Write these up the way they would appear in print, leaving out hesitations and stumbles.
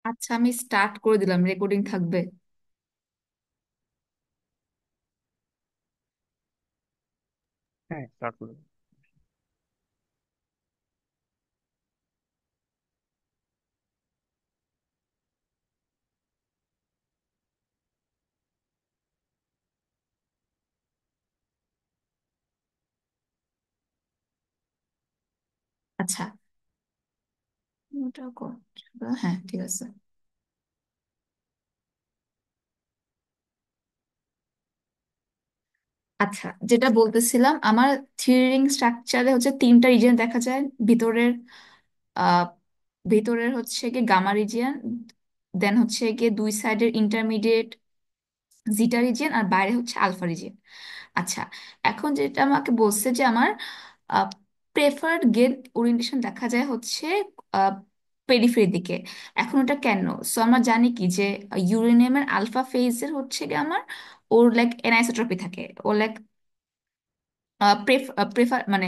আচ্ছা, আমি স্টার্ট করে দিলাম, রেকর্ডিং থাকবে। হ্যাঁ, স্টার্ট করুন। আচ্ছা, ওটা হ্যাঁ, ঠিক আছে। আচ্ছা, যেটা বলতেছিলাম, আমার থ্রি রিং স্ট্রাকচারে হচ্ছে তিনটা রিজিয়ন দেখা যায়। ভিতরের আহ ভিতরের হচ্ছে গিয়ে গামা রিজিয়ন, দেন হচ্ছে গিয়ে দুই সাইডের ইন্টারমিডিয়েট জিটা রিজিয়ন, আর বাইরে হচ্ছে আলফা রিজিয়ন। আচ্ছা, এখন যেটা আমাকে বলছে যে আমার প্রেফার্ড গেট ওরিয়েন্টেশন দেখা যায় হচ্ছে পেরিফেরির দিকে। এখন ওটা কেন? সো আমরা জানি কি যে ইউরেনিয়ামের আলফা ফেজের হচ্ছে গিয়ে আমার ওর লাইক এনআইসোট্রপি থাকে, ও লাইক প্রেফার মানে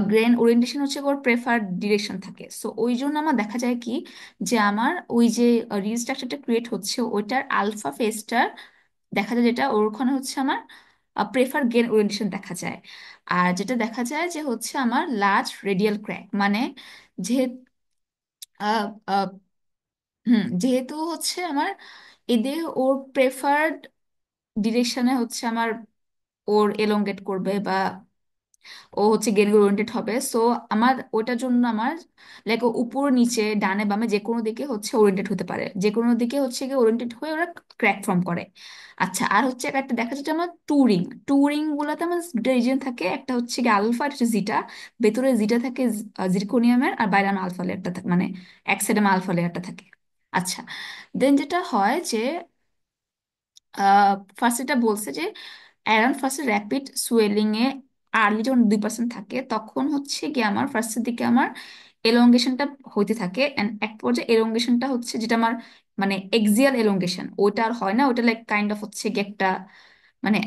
গ্রেন ওরিয়েন্টেশন হচ্ছে ওর প্রেফার্ড ডিরেকশন থাকে। সো ওই জন্য আমার দেখা যায় কি যে আমার ওই যে রিস্ট্রাকচারটা ক্রিয়েট হচ্ছে ওইটার আলফা ফেজটার দেখা যায়, যেটা ওখানে হচ্ছে আমার প্রেফার গেন ওরিয়েন্টেশন দেখা যায়। আর যেটা দেখা যায় যে হচ্ছে আমার লার্জ রেডিয়াল ক্র্যাক, মানে যে আহ, আহ, যেহেতু হচ্ছে আমার এদের ওর প্রেফার্ড ডিরেকশনে হচ্ছে আমার ওর এলোংগেট করবে, বা ও হচ্ছে গেন ওরিয়েন্টেড হবে। সো আমার ওটার জন্য আমার লাইক উপর নিচে ডানে বামে যে কোনো দিকে হচ্ছে ওরিয়েন্টেড হতে পারে, যে কোনো দিকে হচ্ছে গিয়ে ওরিয়েন্টেড হয়ে ওরা ক্র্যাক ফর্ম করে। আচ্ছা, আর হচ্ছে একটা দেখা যাচ্ছে আমার টু রিং গুলোতে আমার দুটা রিজন থাকে, একটা হচ্ছে গিয়ে আলফা, একটা হচ্ছে জিটা। ভেতরে জিটা থাকে জিরকোনিয়ামের, আর বাইরে আমার আলফা লেয়ারটা থাকে, মানে এক সাইডে আমার আলফা লেয়ারটা থাকে। আচ্ছা, দেন যেটা হয় যে ফার্স্ট এটা বলছে যে অ্যারাউন্ড ফার্স্টে র্যাপিড সুয়েলিং এ আর্লি যখন 2% থাকে, তখন হচ্ছে গিয়ে আমার ফার্স্টের দিকে আমার এলongেশনটা হইতে থাকে, অ্যান্ড এক পর্যায়ে এলongেশনটা হচ্ছে যেটা আমার মানে এক্সিয়াল এলongেশন, ওইটা আর হয় না, ওইটা লাইক কাইন্ড অফ হচ্ছে গিয়ে একটা মানে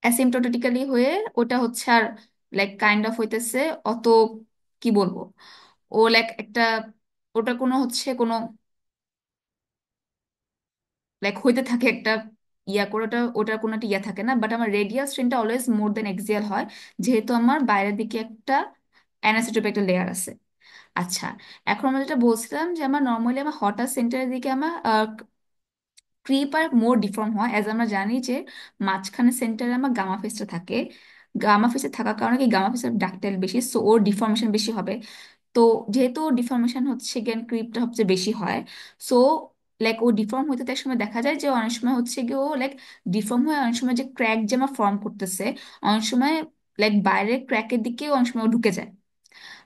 অ্যাসিমটোটিক্যালি হয়ে ওটা হচ্ছে আর লাইক কাইন্ড অফ হইতেছে অত, কি বলবো, ও লাইক একটা, ওটা কোনো হচ্ছে কোনো লাইক হইতে থাকে একটা ইয়া করে, ওটা ওটার কোনো একটা ইয়া থাকে না। বাট আমার রেডিয়াল স্ট্রেনটা অলওয়েজ মোর দেন এক্সিয়াল হয়, যেহেতু আমার বাইরের দিকে একটা অ্যানাসোট্রপিক একটা লেয়ার আছে। আচ্ছা, এখন আমরা যেটা বলছিলাম যে আমার নর্মালি আমার হঠাৎ সেন্টারের দিকে আমার ক্রিপ আর মোর ডিফর্ম হয়, অ্যাজ আমরা জানি যে মাঝখানে সেন্টারে আমার গামা ফেসটা থাকে। গামা ফেসে থাকার কারণে কি গামা ফেসের ডাকটাইল বেশি, সো ওর ডিফর্মেশন বেশি হবে। তো যেহেতু ডিফর্মেশন হচ্ছে গেন ক্রিপটা সবচেয়ে বেশি হয়, সো লাইক ও ডিফর্ম হইতে তো এক সময় দেখা যায় যে অনেক সময় হচ্ছে গিয়ে ও লাইক ডিফর্ম হয়ে অনেক সময় যে ক্র্যাক যে আমার ফর্ম করতেছে, অনেক সময় লাইক বাইরের ক্র্যাকের দিকেও অনেক সময় ও ঢুকে যায়।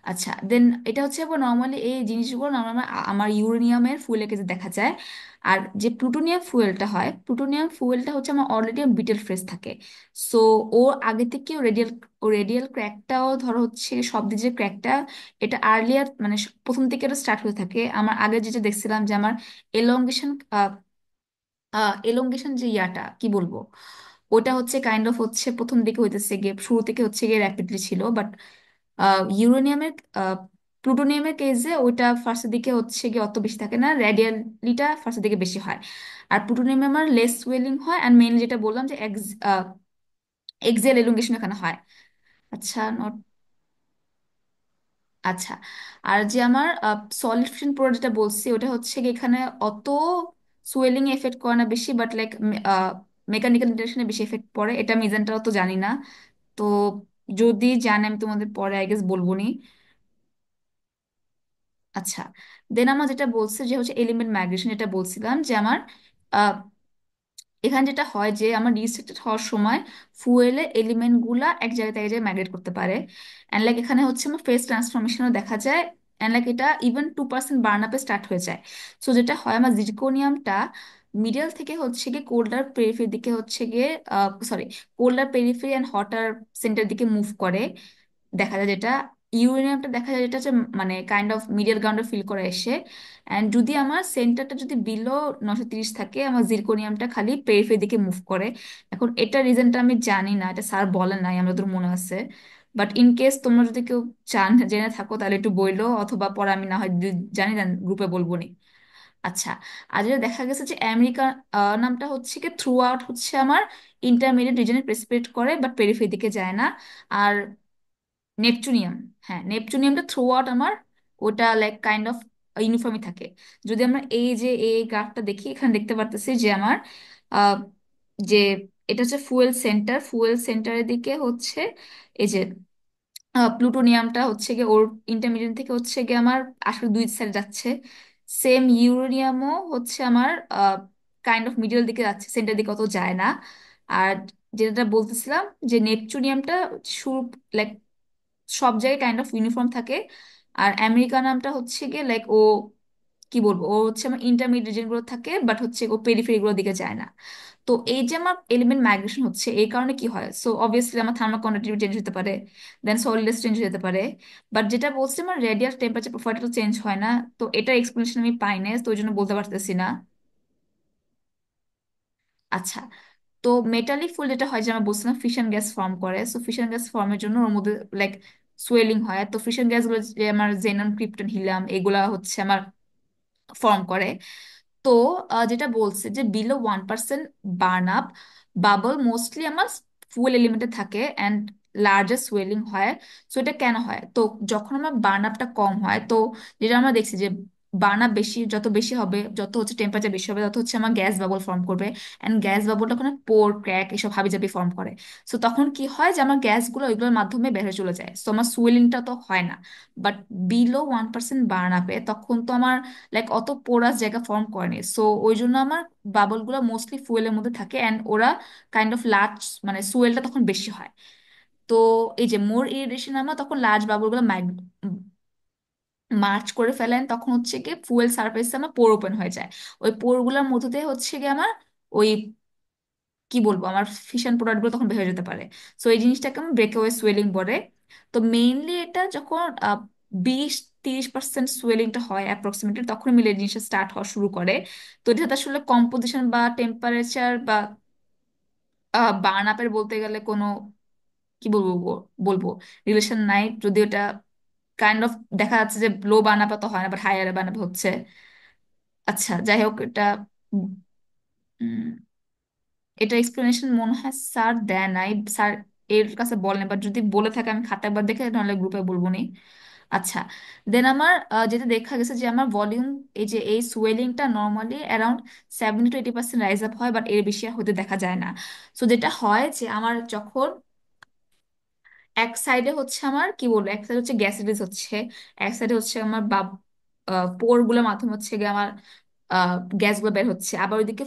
আচ্ছা, দেন এটা হচ্ছে আবার নর্মালি এই জিনিসগুলো নর্মালি আমার ইউরেনিয়ামের ফুয়েলের ক্ষেত্রে দেখা যায়। আর যে প্লুটোনিয়াম ফুয়েলটা হয়, প্লুটোনিয়াম ফুয়েলটা হচ্ছে আমার অলরেডি বিটেল ফ্রেজ থাকে। সো ও আগে থেকে ও রেডিয়াল ক্র্যাকটাও ধরো হচ্ছে সব দিকে যে ক্র্যাকটা, এটা আর্লিয়ার মানে প্রথম থেকে এটা স্টার্ট হতে থাকে। আমার আগে যেটা দেখছিলাম যে আমার এলongেশন এলongেশন যে ইয়াটা কি বলবো, ওটা হচ্ছে কাইন্ড অফ হচ্ছে প্রথম দিকে হইতেছে গিয়ে, শুরু থেকে হচ্ছে গিয়ে র্যাপিডলি ছিল। বাট ইউরেনিয়ামের প্লুটোনিয়ামের কেসে ওইটা ফার্স্টের দিকে হচ্ছে গিয়ে অত বেশি থাকে না, রেডিয়ালিটা ফার্স্টের দিকে বেশি হয়। আর প্লুটোনিয়ামে আমার লেস সোয়েলিং হয়, আর মেইনলি যেটা বললাম যে এক্সিয়াল এলongেশন এখানে হয়। আচ্ছা, আচ্ছা, আর যে আমার সলিড ফিউশন প্রোডাক্ট যেটা বলছি, ওটা হচ্ছে কি এখানে অত সোয়েলিং এফেক্ট করে না বেশি, বাট লাইক মেকানিক্যাল ইন্টারেকশনে বেশি এফেক্ট পড়ে। এটা মিজানটাও তো জানি না, তো যদি জানি আমি তোমাদের পরে আই গেস বলবো নি। আচ্ছা, দেন আমার যেটা বলছে যে হচ্ছে এলিমেন্ট মাইগ্রেশন, যেটা বলছিলাম যে আমার এখানে যেটা হয় যে আমার রিস্ট্রিক্টেড হওয়ার সময় ফুয়েলে এলিমেন্ট গুলা এক জায়গা থেকে এক জায়গায় মাইগ্রেট করতে পারে। অ্যান্ড লাইক এখানে হচ্ছে আমার ফেস ট্রান্সফরমেশনও দেখা যায়। অ্যান্ড লাইক এটা ইভেন 2% বার্ন আপে স্টার্ট হয়ে যায়। সো যেটা হয় আমার জিরকোনিয়ামটা মিডল থেকে হচ্ছে গিয়ে কোল্ডার পেরিফেরির দিকে হচ্ছে গিয়ে sorry, colder periphery and hotter center দিকে মুভ করে দেখা যায়, যেটা ইউরেনিয়ামটা দেখা যায় যেটা হচ্ছে মানে কাইন্ড অফ মিডল গ্রাউন্ডে ফিল করে এসে। অ্যান্ড যদি আমার সেন্টারটা যদি বিলো 930 থাকে, আমার জিরকোনিয়ামটা খালি পেরিফেরি দিকে মুভ করে। এখন এটা রিজনটা আমি জানি না, এটা স্যার বলেন নাই, আমরা তোর মনে আছে। বাট ইন কেস তোমরা যদি কেউ জেনে থাকো তাহলে একটু বইলো, অথবা পরে আমি না হয় জানি না গ্রুপে বলবো নি। আচ্ছা, আর যেটা দেখা গেছে যে আমেরিকা নামটা হচ্ছে কি থ্রু আউট হচ্ছে আমার ইন্টারমিডিয়েট রিজনে প্রেসিপিটেট করে, বাট পেরিফেরি দিকে যায় না। আর নেপচুনিয়াম, হ্যাঁ নেপচুনিয়ামটা থ্রু আউট আমার ওটা লাইক কাইন্ড অফ ইউনিফর্মই থাকে। যদি আমরা এই যে এই গ্রাফটা দেখি, এখানে দেখতে পারতেছি যে আমার আহ, যে এটা হচ্ছে ফুয়েল সেন্টার, ফুয়েল সেন্টারের দিকে হচ্ছে এই যে প্লুটোনিয়ামটা হচ্ছে গিয়ে ওর ইন্টারমিডিয়েট থেকে হচ্ছে গিয়ে আমার আসলে দুই সাইড যাচ্ছে। সেম ইউরেনিয়ামও হচ্ছে আমার কাইন্ড অফ মিডল দিকে যাচ্ছে, সেন্টার দিকে অত যায় না। আর যেটা বলতেছিলাম যে নেপচুনিয়ামটা শুরু লাইক সব জায়গায় কাইন্ড অফ ইউনিফর্ম থাকে। আর আমেরিকা নামটা হচ্ছে গিয়ে লাইক ও কি বলবো, ও হচ্ছে আমার ইন্টারমিডিয়েট রিজন গুলো থাকে, বাট হচ্ছে ও পেরিফেরি গুলোর দিকে যায় না। তো এই যে আমার এলিমেন্ট মাইগ্রেশন হচ্ছে এই কারণে কি হয়, সো অবভিয়াসলি আমার থার্মাল কন্ডাক্টিভিটি চেঞ্জ হতে পারে, দেন সলিডনেস চেঞ্জ হতে পারে। বাট যেটা বলছি আমার রেডিয়াল টেম্পারেচার প্রোফাইলটা চেঞ্জ হয় না। তো এটার এক্সপ্লেনেশন আমি পাই না, তো ওই জন্য বলতে পারতেছি না। আচ্ছা, তো মেটালিক ফুল যেটা হয় যে আমরা বলছিলাম ফিশন গ্যাস ফর্ম করে, সো ফিশন গ্যাস ফর্মের জন্য ওর মধ্যে লাইক সোয়েলিং হয়। তো ফিশন গ্যাসগুলো যে আমার জেনন ক্রিপ্টন হিলিয়াম এগুলা হচ্ছে আমার ফর্ম করে। তো যেটা বলছে যে below 1% burn up bubble mostly আমার ফুয়েল এলিমেন্টে থাকে অ্যান্ড লার্জেস্ট সোয়েলিং হয়। সো এটা কেন হয়, তো যখন আমার বার্ন আপটা কম হয়, তো যেটা আমরা দেখছি যে বার্ন আপ বেশি, যত বেশি হবে, যত হচ্ছে টেম্পারেচার বেশি হবে, তত হচ্ছে আমার গ্যাস বাবল ফর্ম করবে। অ্যান্ড গ্যাস বাবলটা ওখানে পোর ক্র্যাক এসব হাবিজাবি ফর্ম করে। সো তখন কি হয় যে আমার গ্যাসগুলো ওইগুলোর মাধ্যমে বের হয়ে চলে যায়, সো আমার সুয়েলিংটা তো হয় না। বাট বিলো 1% বার্ন আপে তখন তো আমার লাইক অত পোরাস জায়গা ফর্ম করেনি, সো ওই জন্য আমার বাবল গুলো মোস্টলি ফুয়েলের মধ্যে থাকে অ্যান্ড ওরা কাইন্ড অফ লার্জ, মানে সুয়েলটা তখন বেশি হয়। তো এই যে মোর ইরিটেশন আমরা তখন লার্জ বাবল গুলো মার্চ করে ফেলেন, তখন হচ্ছে গিয়ে ফুয়েল সারফেসে আমার পোর ওপেন হয়ে যায়। ওই পোর গুলোর মধ্যে দিয়ে হচ্ছে গিয়ে আমার ওই কি বলবো আমার ফিশন প্রোডাক্ট গুলো তখন বের হয়ে যেতে পারে। সো এই জিনিসটাকে আমি ব্রেকওয়ে সোয়েলিং বলে। তো মেইনলি এটা যখন 20-30% সোয়েলিংটা হয় অ্যাপ্রক্সিমেটলি, তখন মিলে এই জিনিসটা স্টার্ট হওয়া শুরু করে। তো এটা সাথে আসলে কম্পোজিশন বা টেম্পারেচার বা বার্ন আপের বলতে গেলে কোনো কি বলবো বলবো রিলেশন নাই, যদি ওটা কাইন্ড অফ দেখা যাচ্ছে যে লো বার্ন আপ তো হয় না, বাট হায়ার বার্ন আপ হচ্ছে। আচ্ছা যাই হোক, এটা এটা এক্সপ্লেনেশন মনে হয় স্যার দেয় নাই, স্যার এর কাছে বলেন, বাট যদি বলে থাকে আমি খাতা একবার দেখে নাহলে গ্রুপে বলবো নি। আচ্ছা, দেন আমার যেটা দেখা গেছে যে আমার ভলিউম, এই যে এই সুয়েলিংটা নর্মালি অ্যারাউন্ড 70-80% রাইজ আপ হয়, বাট এর বেশি আর হতে দেখা যায় না। সো যেটা হয় যে আমার যখন এক সাইডে হচ্ছে আমার কি বলবো, এক সাইডে হচ্ছে গ্যাস রিলিজ হচ্ছে, এক সাইডে হচ্ছে আমার পোর গুলোর মাধ্যমে হচ্ছে গিয়ে আমার গ্যাসগুলো বের হচ্ছে, আবার ওইদিকে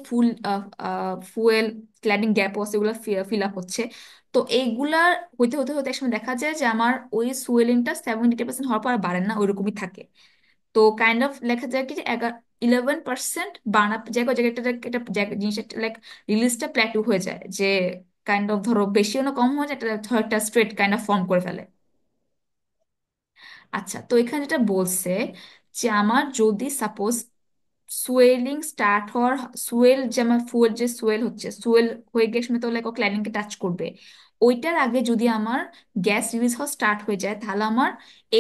ফুয়েল ক্ল্যাডিং গ্যাপও আছে, ওগুলো ফিল আপ হচ্ছে। তো এইগুলা হইতে হতে হতে একসময় দেখা যায় যে আমার ওই সুয়েলিংটা 70-80% হওয়ার পর আর বাড়ে না, ওইরকমই থাকে। তো কাইন্ড অফ লেখা যায় কি যে 11% বার্ন আপ জায়গায় জায়গায় একটা জিনিস লাইক রিলিজটা প্ল্যাটু হয়ে যায়, যে কাইন্ড অফ ধরো বেশিও না কম হয়ে যায়, একটা ধরো একটা স্ট্রেট কাইন্ড অফ ফর্ম করে ফেলে। আচ্ছা, তো এখানে যেটা বলছে যে আমার যদি সাপোজ সুয়েলিং স্টার্ট হওয়ার, সুয়েল যে আমার ফুয়েল যে সুয়েল হচ্ছে, সুয়েল হয়ে গিয়ে সময় তো লাইক ও ক্লাইডিংকে টাচ করবে, ওইটার আগে যদি আমার গ্যাস রিলিজ হওয়া স্টার্ট হয়ে যায়, তাহলে আমার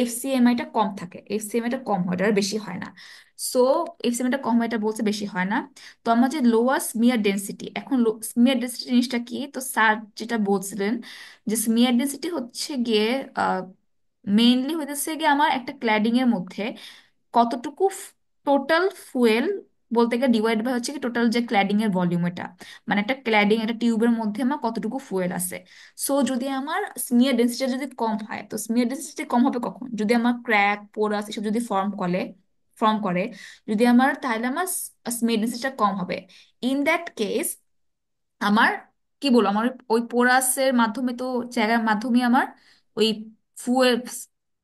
এফসিএমআইটা কম থাকে, এফসিএমআইটা কম হয়, এটা আর বেশি হয় না। সো এফসিএমআইটা কম হয় এটা বলছে, বেশি হয় না। তো আমার যে লোয়ার স্মিয়ার ডেন্সিটি, এখন স্মিয়ার ডেন্সিটি জিনিসটা কি, তো স্যার যেটা বলছিলেন যে স্মিয়ার ডেন্সিটি হচ্ছে গিয়ে মেইনলি হইতেছে গিয়ে আমার একটা ক্ল্যাডিং এর মধ্যে কতটুকু টোটাল ফুয়েল বলতে গেলে ডিভাইড বাই হচ্ছে কি টোটাল যে ক্ল্যাডিং এর ভলিউম, এটা মানে একটা ক্ল্যাডিং একটা টিউবের মধ্যে আমার কতটুকু ফুয়েল আছে। সো যদি আমার স্মিয়ার ডেন্সিটি যদি কম হয়, তো স্মিয়ার ডেন্সিটি কম হবে কখন, যদি আমার ক্র্যাক পোরাস এসব যদি ফর্ম করে যদি আমার, তাহলে আমার স্মিয়ার ডেন্সিটিটা কম হবে। ইন দ্যাট কেস আমার কি বলবো, আমার ওই পোরাসের মাধ্যমে তো জায়গার মাধ্যমে আমার ওই ফুয়েল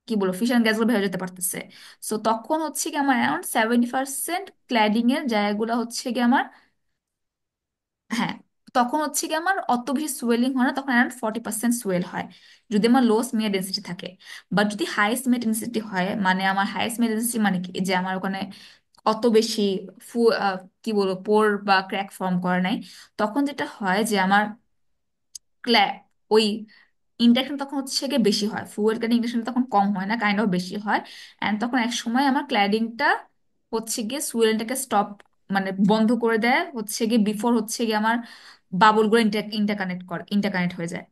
কি বলবো ফিশন গ্যাসগুলো বের হয়ে যেতে পারতেছে। সো তখন হচ্ছে কি আমার অ্যারাউন্ড 70% ক্ল্যাডিং এর জায়গাগুলো হচ্ছে কি আমার, হ্যাঁ তখন হচ্ছে কি আমার অত বেশি সুয়েলিং হয় না, তখন অ্যারাউন্ড 40% সুয়েল হয় যদি আমার লো স্মিয়ার ডেন্সিটি থাকে। বাট যদি হাই স্মিয়ার ডেন্সিটি হয়, মানে আমার হাই স্মিয়ার ডেন্সিটি মানে কি, যে আমার ওখানে অত বেশি ফু কি বলবো পোর বা ক্র্যাক ফর্ম করে নাই, তখন যেটা হয় যে আমার ক্ল্যা ওই ইন্ডাকশন তখন হচ্ছে গিয়ে বেশি হয়, ফুয়েল কাইন্ড ইন্ডাকশন তখন কম হয় না, কাইন্ড অফ বেশি হয়। অ্যান্ড তখন এক সময় আমার ক্ল্যাডিংটা হচ্ছে গিয়ে সুয়েলটাকে স্টপ, মানে বন্ধ করে দেয় হচ্ছে গিয়ে বিফোর হচ্ছে গিয়ে আমার বাবলগুলো ইন্টারকানেক্ট হয়ে যায়।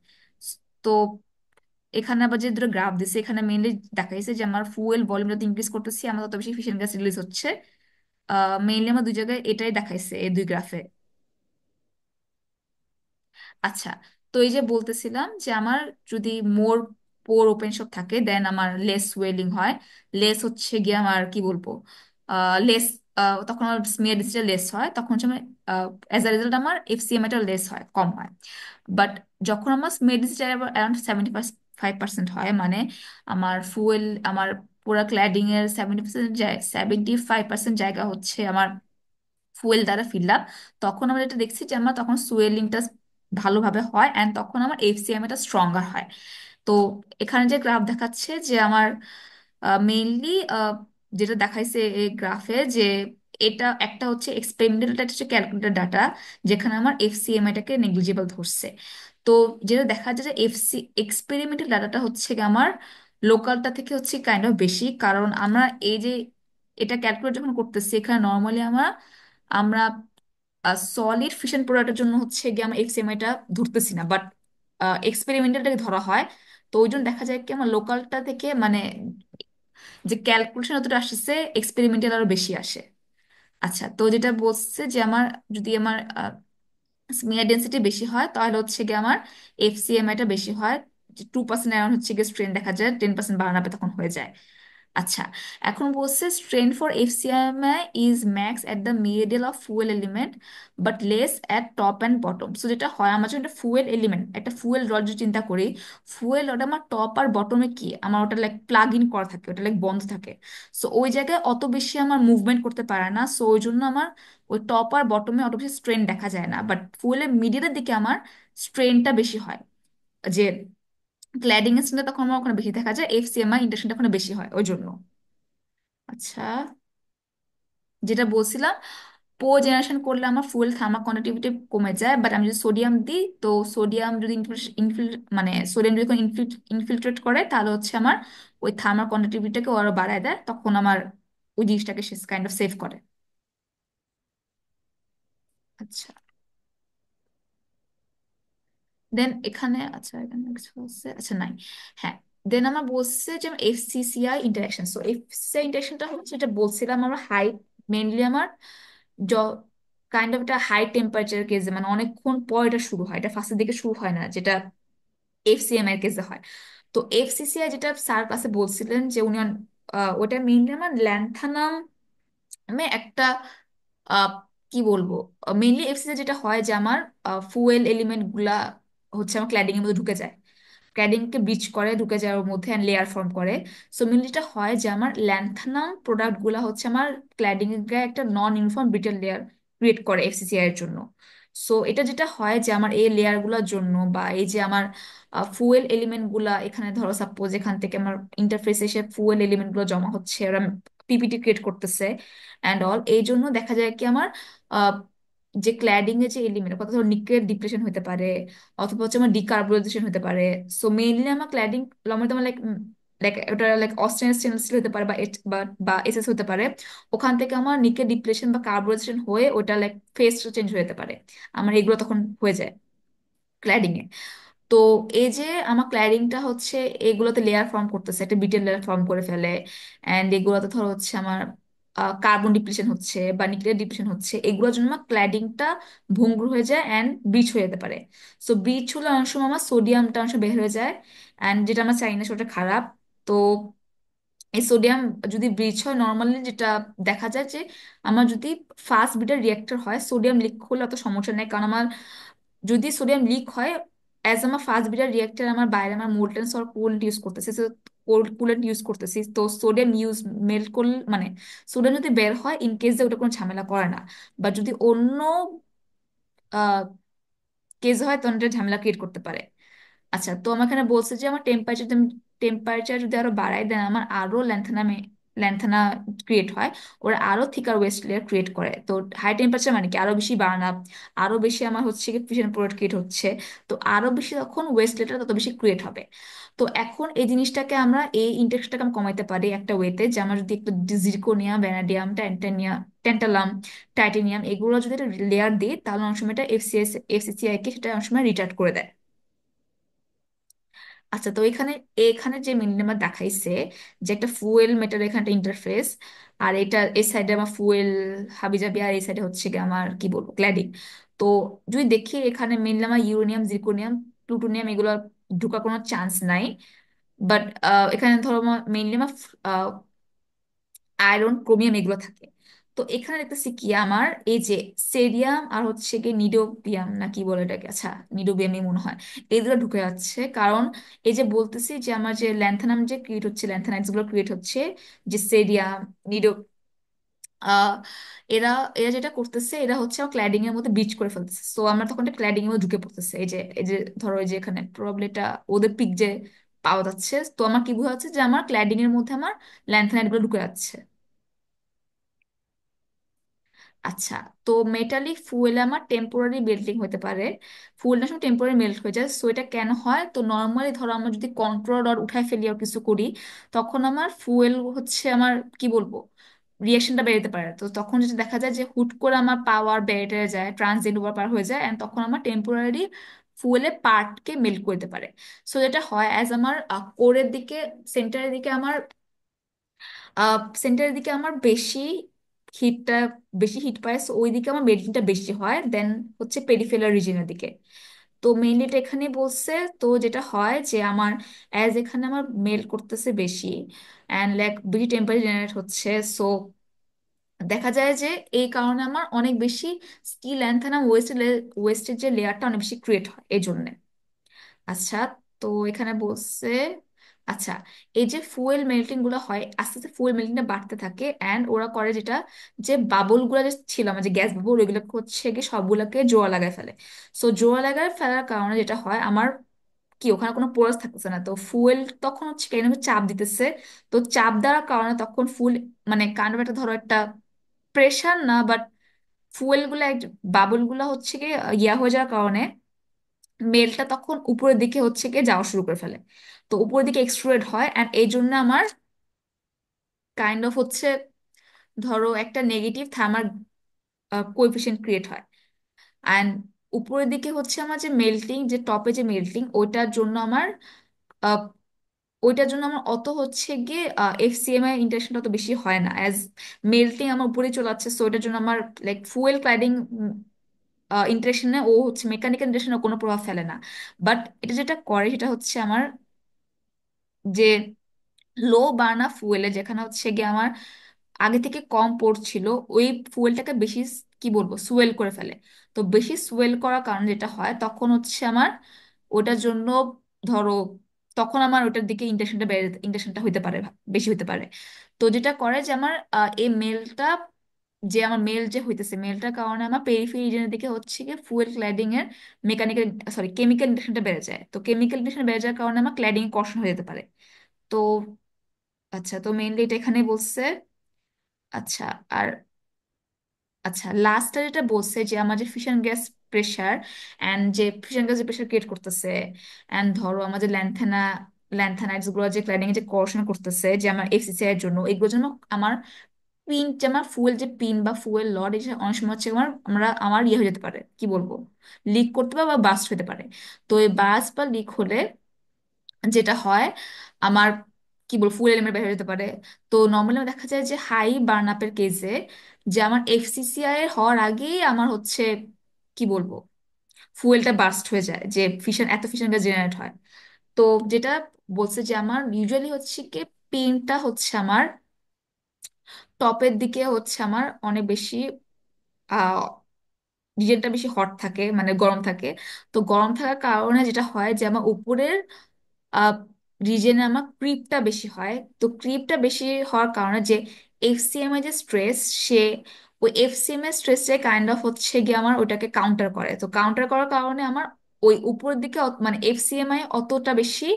তো এখানে আবার যে দুটো গ্রাফ দিছে, এখানে মেইনলি দেখাইছে যে আমার ফুয়েল ভলিউম যত ইনক্রিজ করতেছি আমার তত বেশি ফিশন গ্যাস রিলিজ হচ্ছে। মেইনলি আমার দুই জায়গায় এটাই দেখাইছে এই দুই গ্রাফে। আচ্ছা, তো এই যে বলতেছিলাম যে আমার যদি মোর পোর ওপেন সব থাকে দেন আমার লেস ওয়েলিং হয়। লেস হচ্ছে গিয়ে আমার কি বলবো, লেস, তখন আমার স্মিয়ার ডিস্টেন্স লেস হয়, তখন হচ্ছে আমার অ্যাজ আ রেজাল্ট আমার এফসিএম এটা লেস হয়, কম হয়। বাট যখন আমার স্মিয়ার ডিস্টেন্স অ্যারাউন্ড 75% হয়, মানে আমার ফুয়েল, আমার পুরো ক্ল্যাডিং এর 70% 75% জায়গা হচ্ছে আমার ফুয়েল দ্বারা ফিল আপ, তখন আমরা এটা দেখছি যে আমার তখন সুয়েলিংটা ভালোভাবে হয় অ্যান্ড তখন আমার এফসিএম এটা স্ট্রঙ্গার হয়। তো এখানে যে গ্রাফ দেখাচ্ছে যে আমার মেইনলি যেটা দেখাইছে এই গ্রাফে যে এটা একটা হচ্ছে এক্সপেরিমেন্টাল, এটা হচ্ছে ক্যালকুলেটেড ডাটা, যেখানে আমার এফসিএম এটাকে নেগলিজিবল ধরছে। তো যেটা দেখা যায় যে এক্সপেরিমেন্টাল ডাটাটা হচ্ছে গিয়ে আমার লোকালটা থেকে হচ্ছে কাইন্ড অফ বেশি, কারণ আমরা এই যে এটা ক্যালকুলেট যখন করতেছি এখানে নর্মালি আমরা সলিড ফিশন প্রোডাক্টের জন্য হচ্ছে গিয়ে আমরা এক্সএমআইটা ধরতেছি না, বাট এক্সপেরিমেন্টালটাকে ধরা হয়। তো ওই জন্য দেখা যায় কি আমার লোকালটা থেকে মানে যে ক্যালকুলেশন যতটা আসছে এক্সপেরিমেন্টাল আরো বেশি আসে। আচ্ছা, তো যেটা বলছে যে আমার যদি আমার স্মিয়ার ডেন্সিটি বেশি হয় তাহলে হচ্ছে গিয়ে আমার এফসিএমআইটা বেশি হয়, 2% অ্যারাউন্ড হচ্ছে গিয়ে স্ট্রেন দেখা যায়, 10% বাড়ানো তখন হয়ে যায়। আচ্ছা, এখন বলছে strain for FCMI is max at the middle of fuel element but less at top and bottom. So যেটা হয় আমার যখন একটা ফুয়েল এলিমেন্ট, একটা ফুয়েল রড যদি চিন্তা করি, ফুয়েল রড আমার টপ আর বটমে কি আমার ওটা লাইক প্লাগ ইন করা থাকে, ওটা লাইক বন্ধ থাকে। সো ওই জায়গায় অত বেশি আমার মুভমেন্ট করতে পারে না, সো ওই জন্য আমার ওই টপ আর বটমে অত বেশি স্ট্রেন দেখা যায় না, বাট ফুয়েলের মিডিলের দিকে আমার স্ট্রেনটা বেশি হয়। যে ক্ল্যাডিং এর স্ট্রেনটা তখন আমার ওখানে বেশি দেখা যায়, এফসিএমআই ইন্ডাকশনটা ওখানে বেশি হয় ওই জন্য। আচ্ছা, যেটা বলছিলাম, পো জেনারেশন করলে আমার ফুয়েল থার্মাল কন্ডাক্টিভিটি কমে যায়, বাট আমি যদি সোডিয়াম দিই তো সোডিয়াম যদি মানে সোডিয়াম যদি ইনফিল্ট্রেট করে তাহলে হচ্ছে আমার ওই থার্মাল কন্ডাক্টিভিটিটাকে আরো বাড়ায় দেয়, তখন আমার ওই জিনিসটাকে সে কাইন্ড অফ সেভ করে। আচ্ছা, দেন এখানে আচ্ছা এখানে কিছু আছে, আচ্ছা নাই, হ্যাঁ, দেন আমার বলছে যে এফসিসিআই ইন্টারাকশন। সো এফসিসিআই ইন্টারাকশনটা হচ্ছে যেটা বলছিলাম আমরা হাই, মেনলি আমার কাইন্ড অফ একটা হাই টেম্পারেচার কেসে, মানে অনেকক্ষণ পর এটা শুরু হয়, এটা ফার্স্টের দিকে শুরু হয় না, যেটা এফসিএম এর কেসে হয়। তো এফসিসিআই যেটা স্যার কাছে বলছিলেন যে উনি ওটা মেইনলি আমার ল্যান্থানাম একটা আহ, কি বলবো, মেইনলি এফসিসিআই যেটা হয় যে আমার ফুয়েল এলিমেন্ট গুলা হচ্ছে আমার ক্ল্যাডিং এর মধ্যে ঢুকে যায়, ক্যাডিংকে ব্রিচ করে ঢুকে যায় ওর মধ্যে অ্যান্ড লেয়ার ফর্ম করে। সো মেনলি যেটা হয় যে আমার ল্যান্থানাম প্রোডাক্ট গুলা হচ্ছে আমার ক্ল্যাডিং এর গায়ে একটা নন ইউনিফর্ম ব্রিটেল লেয়ার ক্রিয়েট করে এফসিসিআই এর জন্য। সো এটা যেটা হয় যে আমার এই লেয়ার গুলোর জন্য বা এই যে আমার ফুয়েল এলিমেন্ট গুলা এখানে ধরো সাপোজ এখান থেকে আমার ইন্টারফেসে এসে ফুয়েল এলিমেন্ট গুলো জমা হচ্ছে, ওরা পিপিটি ক্রিয়েট করতেছে অ্যান্ড অল, এই জন্য দেখা যায় কি আমার আহ, যে ক্ল্যাডিং এর যে এলিমেন্ট কথা ধরো নিকেল ডিপ্রেশন হতে পারে অথবা হচ্ছে আমার ডিকার্বোনাইজেশন হতে পারে। সো মেইনলি আমার ক্ল্যাডিং তোমার লাইক লাইক ওটা লাইক অস্টেন স্টেনলেস স্টিল হতে পারে বা বা এসএস হতে পারে, ওখান থেকে আমার নিকেল ডিপ্রেশন বা কার্বোনাইজেশন হয়ে ওটা লাইক ফেস চেঞ্জ হয়ে যেতে পারে, আমার এগুলো তখন হয়ে যায় ক্ল্যাডিং এ। তো এই যে আমার ক্ল্যাডিংটা হচ্ছে এগুলোতে লেয়ার ফর্ম করতেছে, একটা বিটের লেয়ার ফর্ম করে ফেলে অ্যান্ড এগুলোতে ধরো হচ্ছে আমার কার্বন ডিপ্লিশন হচ্ছে বা নিউক্লিয়ার ডিপ্লিশন হচ্ছে, এগুলোর জন্য আমার ক্ল্যাডিংটা ভঙ্গুর হয়ে যায় অ্যান্ড ব্রিচ হয়ে যেতে পারে। সো ব্রিচ হলে অনেক সময় আমার সোডিয়ামটা অংশ বের হয়ে যায় অ্যান্ড যেটা আমরা চাই না, সেটা খারাপ। তো এই সোডিয়াম যদি ব্রিচ হয় নর্মালি যেটা দেখা যায় যে আমার যদি ফাস্ট বিটের রিয়েক্টর হয় সোডিয়াম লিক হলে অত সমস্যা নেই, কারণ আমার যদি সোডিয়াম লিক হয় অ্যাজ আমার ফাস্ট বিটার রিয়েক্টর আমার বাইরে আমার মোল্টেন সর কুলেন্ট ইউজ করতেছি, কুলেন্ট ইউজ করতেছি, তো সোডিয়াম মেল্ট করলে মানে সোডিয়াম যদি বের হয় ইন কেস যে ওটা কোনো ঝামেলা করে না, বা যদি অন্য কেস হয় তখন এটা ঝামেলা ক্রিয়েট করতে পারে। আচ্ছা, তো আমার এখানে বলছে যে আমার টেম্পারেচার যদি আরো বাড়াই দেন আমার আরো ল্যান্থানামে ল্যান্থানা ক্রিয়েট হয়, ওরা আরো থিকার ওয়েস্ট লেয়ার ক্রিয়েট করে। তো হাই টেম্পারেচার মানে কি আরো বেশি বার্ন আপ, আরো বেশি আমার হচ্ছে কি ফিশন প্রোডাক্ট ক্রিয়েট হচ্ছে, তো আরো বেশি তখন ওয়েস্ট লেয়ারটা তত বেশি ক্রিয়েট হবে। তো এখন এই জিনিসটাকে আমরা এই ইন্ডেক্সটাকে আমরা কমাইতে পারি একটা ওয়েতে, যে আমরা যদি একটু জিরকোনিয়াম, ভ্যানাডিয়াম, ট্যান্টালাম, টাইটেনিয়াম এগুলো যদি একটা লেয়ার দিই, তাহলে অনেক সময় এটা এফসিসিআই কে সেটা অনেক সময় রিটার্ড করে দেয়। আচ্ছা, তো এখানে এখানে যে মিনিমাম দেখাইছে যে একটা ফুয়েল মেটাল এখানে একটা ইন্টারফেস, আর এটা এই সাইডে আমার ফুয়েল হাবিজাবি, আর এই সাইডে হচ্ছে কি আমার কি বলবো ক্ল্যাডিং। তো যদি দেখি এখানে মেনলি আমার ইউরেনিয়াম, জিরকোনিয়াম, প্লুটোনিয়াম এগুলো ঢোকার কোনো চান্স নাই। বাট এখানে ধরো মেনলি আমার আয়রন, ক্রোমিয়াম এগুলো থাকে। তো এখানে দেখতেছি কি আমার এই যে সেরিয়াম আর হচ্ছে কি নিডোবিয়াম না কি বলে এটাকে, আচ্ছা নিডোবিয়ামই মনে হয়, এগুলো ঢুকে যাচ্ছে। কারণ এই যে বলতেছি যে আমার যে ল্যান্থানাম যে ক্রিয়েট হচ্ছে, ল্যান্থানাইটস গুলো ক্রিয়েট হচ্ছে, যে সেরিয়াম, নিডো আহ এরা এরা যেটা করতেছে, এরা হচ্ছে ক্ল্যাডিং এর মধ্যে ব্রিচ করে ফেলতেছে। তো আমরা তখন ক্ল্যাডিং এর মধ্যে ঢুকে পড়তেছে। এই যে ধরো এই যে এখানে প্রবাবলি এটা ওদের পিক যে পাওয়া যাচ্ছে, তো আমার কি বোঝা যাচ্ছে যে আমার ক্ল্যাডিং এর মধ্যে আমার ল্যান্থানাইট গুলো ঢুকে যাচ্ছে। আচ্ছা, তো মেটালিক ফুয়েলে আমার টেম্পোরারি মেল্টিং হতে পারে, ফুয়েলটা সময় টেম্পোরারি মেল্ট হয়ে যায়। সো এটা কেন হয়? তো নর্মালি ধরো আমরা যদি কন্ট্রোল আর উঠাই ফেলি আর কিছু করি, তখন আমার ফুয়েল হচ্ছে আমার কি বলবো রিয়াকশনটা বেড়ে যেতে পারে। তো তখন যেটা দেখা যায় যে হুট করে আমার পাওয়ার বেড়ে যায়, ট্রানজিয়েন্ট ওভার পার হয়ে যায়, এন্ড তখন আমার টেম্পোরারি ফুয়েলের পার্টকে মেল্ট করতে পারে। সো যেটা হয় অ্যাজ আমার কোরের দিকে, সেন্টারের দিকে আমার সেন্টারের দিকে আমার হিটটা বেশি হিট পায়, সো ওই দিকে আমার মেল্টিংটা বেশি হয় দেন হচ্ছে পেরিফেরাল রিজিয়নের দিকে। তো মেইনলি এটা এখানে বলছে। তো যেটা হয় যে আমার অ্যাজ এখানে আমার মেল্ট করতেছে বেশি অ্যান্ড লাইক বেশি টেম্পারেচার জেনারেট হচ্ছে, সো দেখা যায় যে এই কারণে আমার অনেক বেশি স্কিল ল্যান্থানাম ওয়েস্টের যে লেয়ারটা অনেক বেশি ক্রিয়েট হয় এই জন্য। আচ্ছা, তো এখানে বলছে আচ্ছা এই যে ফুয়েল মেল্টিং গুলো হয়, আস্তে আস্তে ফুয়েল মেল্টিংটা বাড়তে থাকে অ্যান্ড ওরা করে যেটা, যে বাবল গুলো যে ছিল আমার যে গ্যাস বাবল, ওইগুলো হচ্ছে গিয়ে সবগুলোকে জোড়া লাগায় ফেলে। সো জোড়া লাগায় ফেলার কারণে যেটা হয় আমার কি ওখানে কোনো পোরাস থাকতেছে না, তো ফুয়েল তখন হচ্ছে কেন চাপ দিতেছে। তো চাপ দেওয়ার কারণে তখন ফুল মানে কাণ্ড একটা ধরো একটা প্রেশার না, বাট ফুয়েল গুলা বাবল গুলা হচ্ছে গিয়ে ইয়া হয়ে যাওয়ার কারণে মেলটা তখন উপরের দিকে হচ্ছে গিয়ে যাওয়া শুরু করে ফেলে। তো উপরের দিকে এক্সট্রুডেড হয় অ্যান্ড এই জন্য আমার কাইন্ড অফ হচ্ছে ধরো একটা নেগেটিভ থার্মাল কোএফিসিয়েন্ট ক্রিয়েট হয়। অ্যান্ড উপরের দিকে হচ্ছে আমার যে মেল্টিং, যে টপে যে মেল্টিং আহ, ওইটার জন্য আমার অত হচ্ছে গিয়ে এফসিএমআই ইন্টারেকশনটা অত বেশি হয় না, অ্যাজ মেল্টিং আমার উপরে চলে যাচ্ছে। সো এটার জন্য আমার লাইক ফুয়েল ক্লাইডিং ইন্টারেকশনে ও হচ্ছে মেকানিক্যাল ইন্টারেকশনে কোনো প্রভাব ফেলে না। বাট এটা যেটা করে সেটা হচ্ছে আমার যে লো বার্ন আপ ফুয়েলে যেখানে হচ্ছে গিয়ে আমার আগে থেকে কম পড়ছিল, ওই ফুয়েলটাকে বেশি কি বলবো সুয়েল করে ফেলে। তো বেশি সুয়েল করার কারণে যেটা হয় তখন হচ্ছে আমার ওটার জন্য ধরো তখন আমার ওটার দিকে ইন্টেনশনটা হইতে পারে, বেশি হইতে পারে। তো যেটা করে যে আমার এই মেলটা, যে আমার মেল যে হইতেছে মেলটার কারণে আমার পেরিফেরি রিজনের দিকে হচ্ছে গিয়ে ফুয়েল ক্ল্যাডিং এর মেকানিক্যাল সরি কেমিক্যাল ইন্ডাকশনটা বেড়ে যায়। তো কেমিক্যাল ইন্ডাকশন বেড়ে যাওয়ার কারণে আমার ক্ল্যাডিং কষ্ট হয়ে যেতে পারে। তো আচ্ছা, তো মেইনলি এটা এখানে বলছে। আচ্ছা, আর আচ্ছা লাস্টটা যেটা বলছে যে আমার যে ফিশন গ্যাস প্রেশার অ্যান্ড যে ফিশন গ্যাস যে প্রেশার ক্রিয়েট করতেছে, অ্যান্ড ধরো আমার যে ল্যান্থানাইটস গুলো যে ক্লাইডিং যে কোর্শন করতেছে যে আমার এফসিসিআই এর জন্য, এগুলোর জন্য আমার পিন, যে আমার ফুয়েল যে পিন বা ফুয়েল লড, এই যে অনেক সময় হচ্ছে আমার ইয়ে হয়ে যেতে পারে কি বলবো লিক করতে পারে বা বাস্ট হতে পারে। তো এই বাস্ট বা লিক হলে যেটা হয় আমার কি বল ফুল এলিমেন্ট বের হয়ে যেতে পারে। তো নর্মালি দেখা যায় যে হাই বার্ন আপের কেসে যে আমার এফসিসিআই এর হওয়ার আগেই আমার হচ্ছে কি বলবো ফুয়েলটা বার্স্ট হয়ে যায়, যে এত ফিশন গ্যাস জেনারেট হয়। তো যেটা বলছে যে আমার ইউজুয়ালি হচ্ছে কি পিনটা হচ্ছে আমার টপের দিকে হচ্ছে আমার অনেক বেশি রিজনটা বেশি হট থাকে মানে গরম থাকে। তো গরম থাকার কারণে যেটা হয় যে আমার উপরের রিজনে আমার ক্রিপটা বেশি হয়। তো ক্রিপটা বেশি হওয়ার কারণে যে এফসিএম এর যে স্ট্রেস, সে ওই এফসিএম এর স্ট্রেসে কাইন্ড অফ হচ্ছে গিয়ে আমার ওটাকে কাউন্টার করে। তো কাউন্টার করার কারণে আমার ওই উপরের দিকে মানে এফসিএমআই অতটা বেশি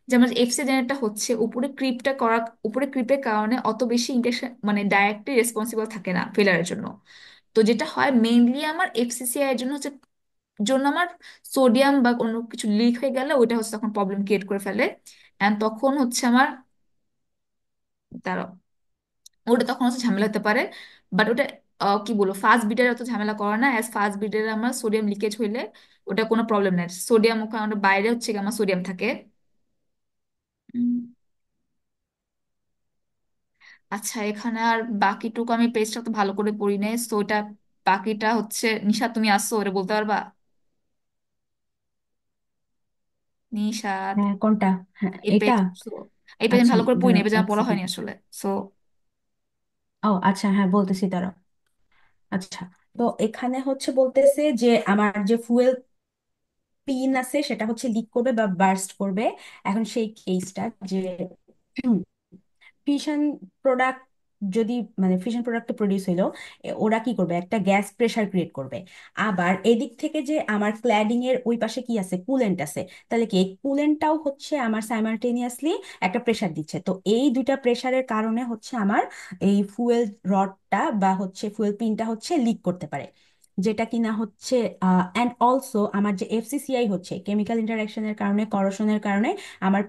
যেমন এফসি জেনারেটটা হচ্ছে উপরে ক্রিপটা করা, উপরে ক্রিপের কারণে অত বেশি ইন্ডাকশন মানে ডাইরেক্টলি রেসপন্সিবল থাকে না ফেলারের জন্য। তো যেটা হয় মেইনলি আমার এফসিসিআই এর জন্য হচ্ছে, জন্য আমার সোডিয়াম বা অন্য কিছু লিক হয়ে গেলে ওইটা হচ্ছে তখন প্রবলেম ক্রিয়েট করে ফেলে। এন্ড তখন হচ্ছে আমার, দাঁড়াও, ওটা তখন হচ্ছে ঝামেলা হতে পারে। বাট ওটা কি বলবো, ফাস্ট বিডের অত ঝামেলা করে না। অ্যাজ ফাস্ট বিডের আমার সোডিয়াম লিকেজ হইলে ওটা কোনো প্রবলেম নাই। সোডিয়াম ওখানে বাইরে হচ্ছে কি আমার সোডিয়াম থাকে। উম, আচ্ছা, এখানে আর বাকিটুকু আমি পেজটা তো ভালো করে পড়ি নাই, সো ওটা বাকিটা হচ্ছে নিশা তুমি আসছো ওটা বলতে পারবা? নিশাদ, হ্যাঁ, কোনটা? হ্যাঁ, এই এটা। পেজ, এই পেজ আমি আচ্ছা, ভালো করে পড়ি নাই, দাঁড়াও এই পেজ এক আমার পড়া হয়নি সেকেন্ড। আসলে। সো ও আচ্ছা, হ্যাঁ বলতেছি, দাঁড়াও। আচ্ছা, তো এখানে হচ্ছে বলতেছে যে আমার যে ফুয়েল পিন আছে সেটা হচ্ছে লিক করবে বা বার্স্ট করবে। এখন সেই কেসটা যে ফিশন প্রোডাক্ট, যদি মানে ফিশন প্রোডাক্ট প্রডিউস হইলো, ওরা কি করবে, একটা গ্যাস প্রেসার ক্রিয়েট করবে। আবার এদিক থেকে যে আমার ক্ল্যাডিং এর ওই পাশে কি আছে, কুলেন্ট আছে। তাহলে কি এই কুলেন্টটাও হচ্ছে আমার সাইমালটেনিয়াসলি একটা প্রেসার দিচ্ছে। তো এই দুইটা প্রেসারের কারণে হচ্ছে আমার এই ফুয়েল রডটা বা হচ্ছে ফুয়েল পিনটা হচ্ছে লিক করতে পারে। যেটা কিনা হচ্ছে অ্যান্ড অলসো আমার যে এফসিসিআই হচ্ছে কেমিক্যাল ইন্টারাকশনের কারণে, করোশনের কারণে আমার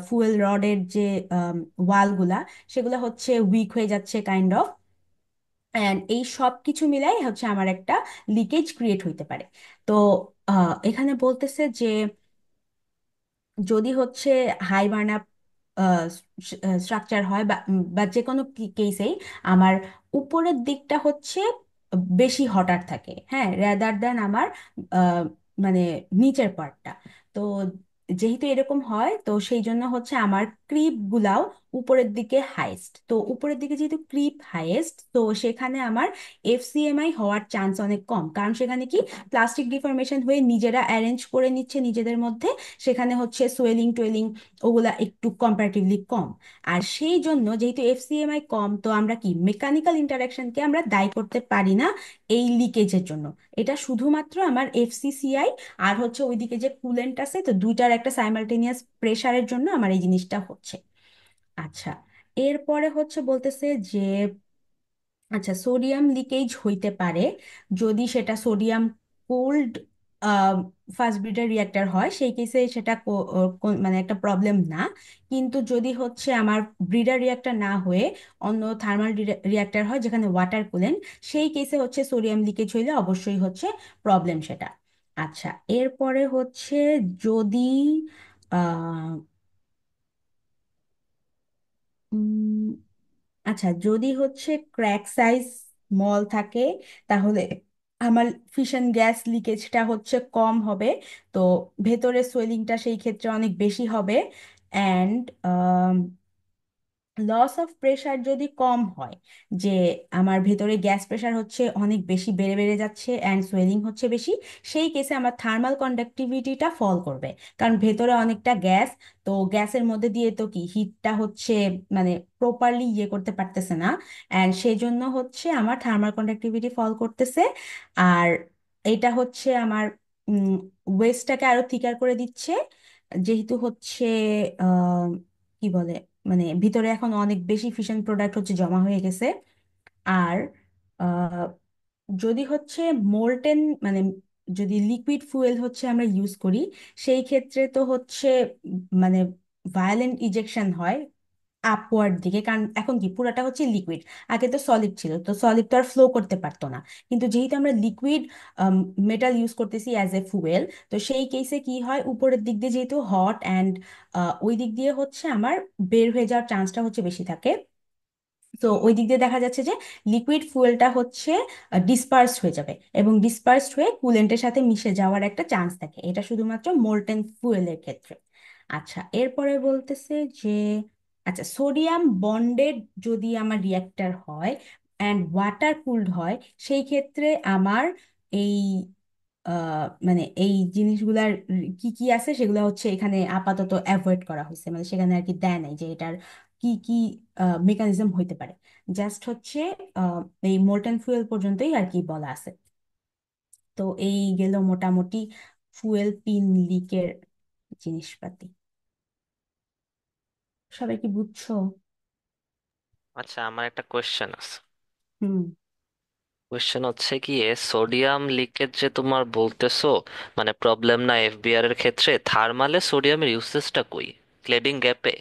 ফুয়েল রডের যে ওয়ালগুলা, সেগুলো হচ্ছে উইক হয়ে যাচ্ছে কাইন্ড অফ। অ্যান্ড এই সব কিছু মিলাই হচ্ছে আমার একটা লিকেজ ক্রিয়েট হইতে পারে। তো এখানে বলতেছে যে যদি হচ্ছে হাই বার্ন আপ স্ট্রাকচার হয় বা বা যে কোনো কেসেই আমার উপরের দিকটা হচ্ছে বেশি হটার থাকে, হ্যাঁ, রেদার দেন আমার আহ, মানে নিচের পার্টটা। তো যেহেতু এরকম হয়, তো সেই জন্য হচ্ছে আমার ক্রিপ গুলাও উপরের দিকে হাইয়েস্ট। তো উপরের দিকে যেহেতু ক্রিপ হাইয়েস্ট, তো সেখানে আমার এফসিএমআই হওয়ার চান্স অনেক কম, কারণ সেখানে কি প্লাস্টিক ডিফর্মেশন হয়ে নিজেরা অ্যারেঞ্জ করে নিচ্ছে নিজেদের মধ্যে। সেখানে হচ্ছে সোয়েলিং টোয়েলিং ওগুলা একটু কম্পারেটিভলি কম। আর সেই জন্য যেহেতু এফসিএমআই কম, তো আমরা কি মেকানিক্যাল ইন্টারাকশনকে আমরা দায়ী করতে পারি না এই লিকেজের জন্য। এটা শুধুমাত্র আমার এফসিসিআই আর হচ্ছে ওইদিকে যে কুলেন্ট আছে, তো দুইটার একটা সাইমালটেনিয়াস প্রেসারের জন্য আমার এই জিনিসটা হচ্ছে। আচ্ছা, এরপরে হচ্ছে বলতেছে যে আচ্ছা, সোডিয়াম লিকেজ হইতে পারে যদি সেটা sodium cold fast breeder reactor হয়, সেই কেসে সেটা মানে একটা প্রবলেম না। কিন্তু যদি হচ্ছে আমার ব্রিডার রিয়াক্টর না হয়ে অন্য থার্মাল রিয়াক্টর হয় যেখানে ওয়াটার কুলেন্ট, সেই কেসে হচ্ছে সোডিয়াম লিকেজ হইলে অবশ্যই হচ্ছে প্রবলেম সেটা। আচ্ছা, এরপরে হচ্ছে যদি আহ উম, আচ্ছা, যদি হচ্ছে ক্র্যাক সাইজ স্মল থাকে, তাহলে আমার ফিশন গ্যাস লিকেজটা হচ্ছে কম হবে। তো ভেতরে সোয়েলিংটা সেই ক্ষেত্রে অনেক বেশি হবে। অ্যান্ড লস অফ প্রেশার যদি কম হয়, যে আমার ভেতরে গ্যাস প্রেশার হচ্ছে অনেক বেশি বেড়ে বেড়ে যাচ্ছে অ্যান্ড সোয়েলিং হচ্ছে বেশি, সেই কেসে আমার থার্মাল কন্ডাক্টিভিটিটা ফল করবে। কারণ ভেতরে অনেকটা গ্যাস, তো গ্যাসের মধ্যে দিয়ে তো কি হিটটা হচ্ছে মানে প্রপারলি ইয়ে করতে পারতেছে না, অ্যান্ড সেই জন্য হচ্ছে আমার থার্মাল কন্ডাক্টিভিটি ফল করতেছে। আর এটা হচ্ছে আমার ওয়েস্টটাকে আরো থিকার করে দিচ্ছে, যেহেতু হচ্ছে আহ কি বলে, মানে ভিতরে এখন অনেক বেশি ফিশন প্রোডাক্ট হচ্ছে জমা হয়ে গেছে। আর আহ, যদি হচ্ছে মোলটেন মানে যদি লিকুইড ফুয়েল হচ্ছে আমরা ইউজ করি, সেই ক্ষেত্রে তো হচ্ছে মানে ভায়োলেন্ট ইজেকশন হয় আপওয়ার্ড দিকে, কারণ এখন কি পুরাটা হচ্ছে লিকুইড। আগে তো সলিড ছিল, তো সলিড তো আর ফ্লো করতে পারতো না। কিন্তু যেহেতু আমরা লিকুইড মেটাল ইউজ করতেছি অ্যাজ এ ফুয়েল, তো সেই কেসে কি হয়, উপরের দিক দিয়ে যেহেতু হট অ্যান্ড ওই দিক দিয়ে হচ্ছে আমার বের হয়ে যাওয়ার চান্সটা হচ্ছে বেশি থাকে। তো ওই দিক দিয়ে দেখা যাচ্ছে যে লিকুইড ফুয়েলটা হচ্ছে ডিসপার্সড হয়ে যাবে, এবং ডিসপার্সড হয়ে কুলেন্টের সাথে মিশে যাওয়ার একটা চান্স থাকে। এটা শুধুমাত্র মোলটেন ফুয়েলের ক্ষেত্রে। আচ্ছা, এরপরে বলতেছে যে আচ্ছা, সোডিয়াম বন্ডেড যদি আমার রিয়াক্টর হয় অ্যান্ড ওয়াটার কুলড হয়, সেই ক্ষেত্রে আমার এই মানে এই জিনিসগুলার কি কি আছে সেগুলো হচ্ছে এখানে আপাতত অ্যাভয়েড করা হয়েছে, মানে সেখানে আর কি দেয় নাই যে এটার কি কি মেকানিজম হইতে পারে। জাস্ট হচ্ছে আহ, এই মোল্টেন ফুয়েল পর্যন্তই আর কি বলা আছে। তো এই গেল মোটামুটি ফুয়েল পিন লিকের জিনিসপাতি। সবাই কি বুঝছো? আচ্ছা, আমার একটা কোয়েশ্চেন আছে। হুম। কোয়েশ্চেন হচ্ছে কি, সোডিয়াম লিকেজ যে তোমার বলতেছো, মানে প্রবলেম না এফবিআর এর ক্ষেত্রে, থার্মালে সোডিয়ামের ইউসেজটা কই? ক্লেডিং গ্যাপে?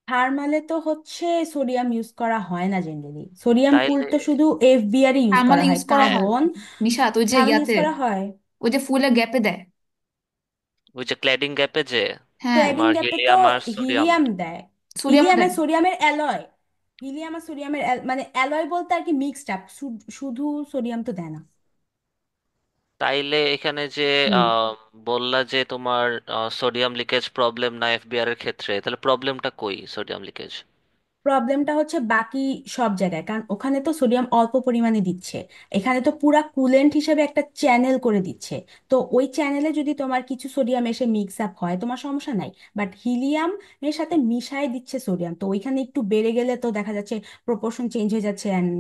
থার্মালে তো হচ্ছে সোডিয়াম ইউজ করা হয় না জেনারেলি, সোডিয়াম কুল তাইলে তো শুধু এফবিআর ইউজ থার্মাল করা হয়, ইউজ করা হয়। কারণ নিশাত ওই যে থার্মাল ইউজ ইয়াতে, করা হয়। ওই যে ফুলের গ্যাপে দেয়। ওই যে ক্লেডিং গ্যাপে যে হ্যাঁ, ক্ল্যাডিং তোমার গ্যাপে তো হিলিয়াম আর সোডিয়াম। হিলিয়াম দেয়। সোডিয়ামও হিলিয়াম দেয়। আর সোডিয়ামের অ্যালয়, হিলিয়াম আর সোডিয়ামের মানে অ্যালয় বলতে আর কি মিক্সড আপ, শুধু সোডিয়াম তো দেয় না। তাইলে এখানে যে হুম। আহ, বললা যে তোমার সোডিয়াম লিকেজ প্রবলেম না এফবিআর এর ক্ষেত্রে, তাহলে প্রবলেমটা কই সোডিয়াম লিকেজ? প্রবলেমটা হচ্ছে বাকি সব জায়গায়, কারণ ওখানে তো সোডিয়াম অল্প পরিমাণে দিচ্ছে, এখানে তো পুরা কুলেন্ট হিসেবে একটা চ্যানেল করে দিচ্ছে। তো ওই চ্যানেলে যদি তোমার কিছু সোডিয়াম এসে মিক্স আপ হয় তোমার সমস্যা নাই, বাট হিলিয়াম এর সাথে মিশাই দিচ্ছে সোডিয়াম, তো ওইখানে একটু বেড়ে গেলে তো দেখা যাচ্ছে প্রপোর্শন চেঞ্জ হয়ে যাচ্ছে অ্যান্ড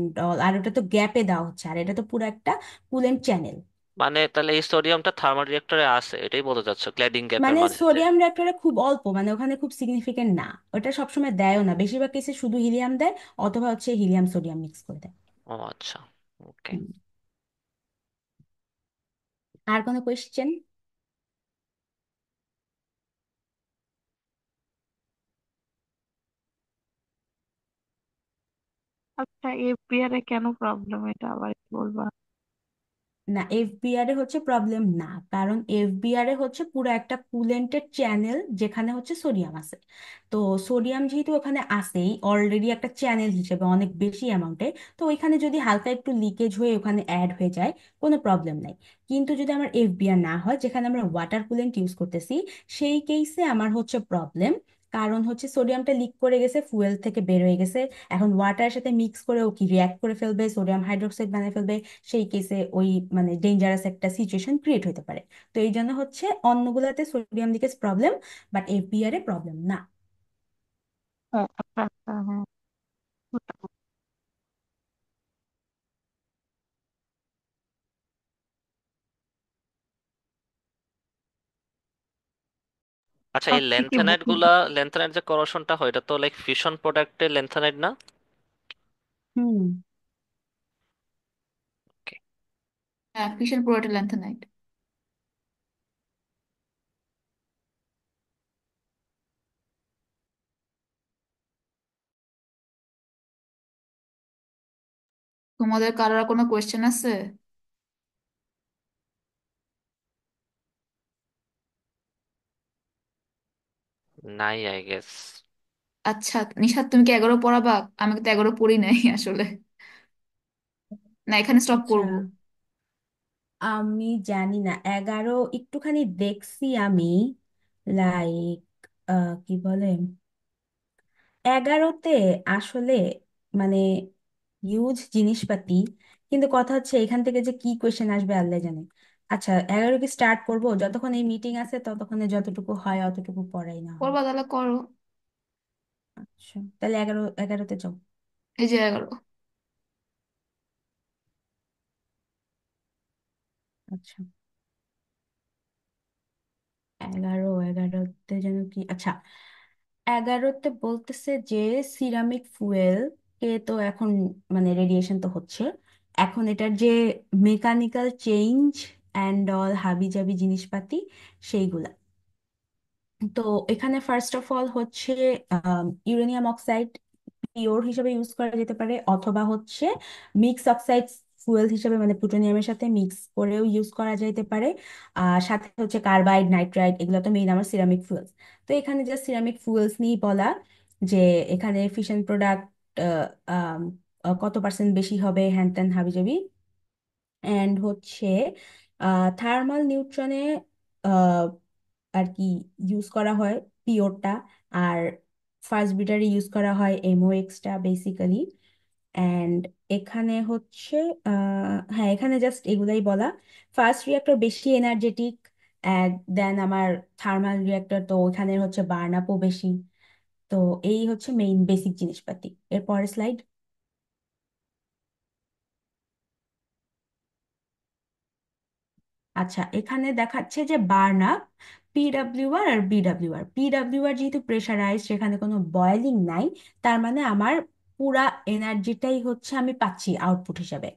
আর ওটা তো গ্যাপে দেওয়া হচ্ছে, আর এটা তো পুরো একটা কুলেন্ট চ্যানেল। মানে তাহলে এই সোডিয়ামটা থার্মাল রিঅ্যাক্টরে আছে, এটাই বলতে চাচ্ছ ক্ল্যাডিং গ্যাপের মানে মাঝে? সোডিয়াম রিঅ্যাক্টরে খুব অল্প, মানে ওখানে খুব সিগনিফিকেন্ট না, ওটা সবসময় দেয়ও না, বেশিরভাগ কেসে শুধু হিলিয়াম দেয় অথবা হচ্ছে হিলিয়াম সোডিয়াম মিক্স করে দেয়। ও আচ্ছা, ওকে। হুম। আর কোনো কোয়েশ্চেন? আচ্ছা, এফবিআর এ কেন প্রবলেম, এটা আবার একটু বলবা? না, এফবিআর এ হচ্ছে প্রবলেম না, কারণ এফবিআর এ হচ্ছে পুরো একটা কুলেন্টের চ্যানেল যেখানে হচ্ছে সোডিয়াম আছে। তো সোডিয়াম যেহেতু ওখানে আসেই অলরেডি একটা চ্যানেল হিসেবে অনেক বেশি অ্যামাউন্টে, তো ওইখানে যদি হালকা একটু লিকেজ হয়ে ওখানে অ্যাড হয়ে যায় কোনো প্রবলেম নাই। কিন্তু যদি আমার এফবিআর না হয়, যেখানে আমরা ওয়াটার কুলেন্ট ইউজ করতেছি, সেই কেসে আমার হচ্ছে প্রবলেম। কারণ হচ্ছে সোডিয়ামটা লিক করে গেছে, ফুয়েল থেকে বের হয়ে গেছে, এখন ওয়াটারের সাথে মিক্স করে ও কি রিয়াক্ট করে ফেলবে, সোডিয়াম হাইড্রোক্সাইড বানিয়ে ফেলবে, সেই কেসে ওই মানে ডেঞ্জারাস একটা সিচুয়েশন ক্রিয়েট হতে পারে। তো এই জন্য হচ্ছে অন্যগুলাতে sodium leakage problem, but FBR এ প্রবলেম না। ও আচ্ছা আচ্ছা, হ্যাঁ। আচ্ছা, এই সব থেকে ল্যান্থানাইড গুলা, ল্যান্থানাইড যে করোশনটা হয়, এটা তো লাইক ফিশন প্রোডাক্টের ল্যান্থানাইড না? হুম। Okay. হ্যাঁ, ফিশার পুরোটা ল্যান্থেনাইট। তোমাদের কারোর আর কোনো কোয়েশ্চেন আছে? নাই, আই গেস। আচ্ছা নিশাত, তুমি কি 11 পড়াবা? আমি তো 11 পড়ি নাই আসলে। না, এখানে স্টপ আচ্ছা, করব। আমি জানি না, 11 একটুখানি দেখছি আমি, লাইক কি বলে, 11তে আসলে মানে ইউজ জিনিসপাতি, কিন্তু কথা হচ্ছে এখান থেকে যে কি কোয়েশ্চেন আসবে আল্লাহ জানে। আচ্ছা, 11 কি স্টার্ট করব? যতক্ষণ এই মিটিং আছে ততক্ষণে যতটুকু হয় অতটুকু পড়াই না হয়। পড়বা তাহলে করো। আচ্ছা, তাহলে 11তে যাও। এই যে 11। আচ্ছা, 11তে যেন কি, আচ্ছা, 11তে বলতেছে যে সিরামিক ফুয়েল কে তো এখন মানে রেডিয়েশন তো হচ্ছে, এখন এটার যে মেকানিক্যাল চেঞ্জ অ্যান্ড অল হাবিজাবি জিনিসপাতি সেইগুলা। তো এখানে ফার্স্ট অফ অল হচ্ছে ইউরেনিয়াম অক্সাইড পিওর হিসেবে ইউজ করা যেতে পারে, অথবা হচ্ছে মিক্স অক্সাইড ফুয়েল হিসেবে মানে প্লুটোনিয়ামের সাথে মিক্স করেও ইউজ করা যেতে পারে। আর সাথে হচ্ছে কার্বাইড নাইট্রাইড, এগুলো তো মেইন আমার সিরামিক ফুয়েলস। তো এখানে জাস্ট সিরামিক ফুয়েলস নিয়েই বলা যে এখানে ফিশন প্রোডাক্ট কত পার্সেন্ট বেশি হবে, হ্যান ত্যান হাবিজাবি। অ্যান্ড হচ্ছে থার্মাল নিউট্রনে আর কি ইউজ করা হয় পিওরটা, আর ফার্স্ট বিটারে ইউজ করা হয় এমওএক্সটা বেসিক্যালি। অ্যান্ড এখানে হচ্ছে হ্যাঁ, এখানে জাস্ট এগুলাই বলা, ফার্স্ট রিয়াক্টর বেশি এনার্জেটিক দেন আমার থার্মাল রিয়াক্টর, তো ওখানে হচ্ছে বার্ন আপও বেশি। তো এই হচ্ছে মেইন বেসিক জিনিসপাতি। এরপরের স্লাইড। আচ্ছা, এখানে দেখাচ্ছে যে বার্ন আপ পিডাব্লিউআর আর বিডাব্লিউআর। পিডাব্লিউআর যেহেতু প্রেশারাইজ, সেখানে কোনো বয়েলিং নাই, তার মানে আমার পুরা এনার্জিটাই হচ্ছে আমি পাচ্ছি আউটপুট হিসাবে,